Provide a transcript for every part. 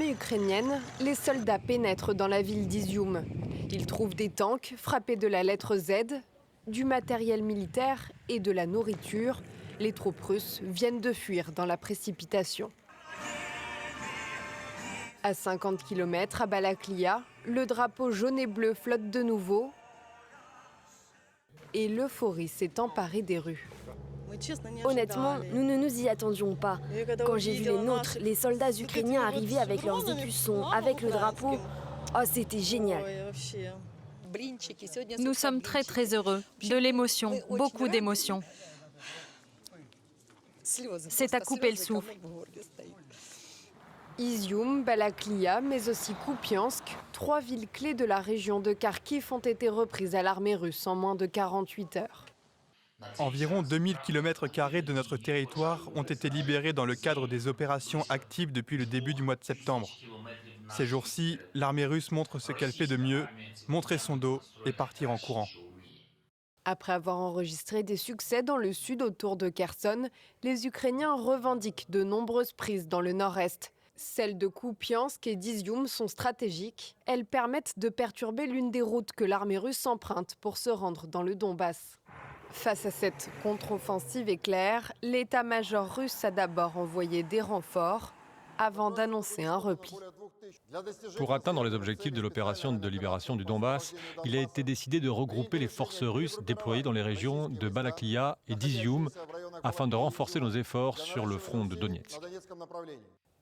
l'armée ukrainienne, les soldats pénètrent dans la ville d'Izium. Ils trouvent des tanks frappés de la lettre Z, du matériel militaire et de la nourriture. Les troupes russes viennent de fuir dans la précipitation. À 50 km à Balaklia, le drapeau jaune et bleu flotte de nouveau et l'euphorie s'est emparée des rues. Honnêtement, nous ne nous y attendions pas. Quand j'ai vu les nôtres, les soldats ukrainiens arriver avec leurs écussons, avec le drapeau, oh, c'était génial. Nous sommes très très heureux, de l'émotion, beaucoup d'émotion. C'est à couper le souffle. Izium, Balaklia, mais aussi Kupiansk, 3 villes clés de la région de Kharkiv ont été reprises à l'armée russe en moins de 48 heures. Environ 2000 km² de notre territoire ont été libérés dans le cadre des opérations actives depuis le début du mois de septembre. Ces jours-ci, l'armée russe montre ce qu'elle fait de mieux, montrer son dos et partir en courant. Après avoir enregistré des succès dans le sud autour de Kherson, les Ukrainiens revendiquent de nombreuses prises dans le nord-est. Celles de Kupiansk et d'Izium sont stratégiques. Elles permettent de perturber l'une des routes que l'armée russe emprunte pour se rendre dans le Donbass. Face à cette contre-offensive éclair, l'état-major russe a d'abord envoyé des renforts avant d'annoncer un repli. Pour atteindre les objectifs de l'opération de libération du Donbass, il a été décidé de regrouper les forces russes déployées dans les régions de Balaklia et d'Izium afin de renforcer nos efforts sur le front de Donetsk.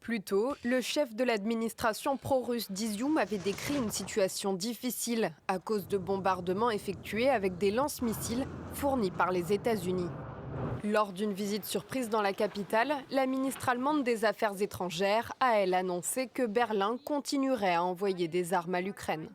Plus tôt, le chef de l'administration pro-russe d'Izium avait décrit une situation difficile à cause de bombardements effectués avec des lance-missiles fournis par les États-Unis. Lors d'une visite surprise dans la capitale, la ministre allemande des Affaires étrangères a, elle, annoncé que Berlin continuerait à envoyer des armes à l'Ukraine.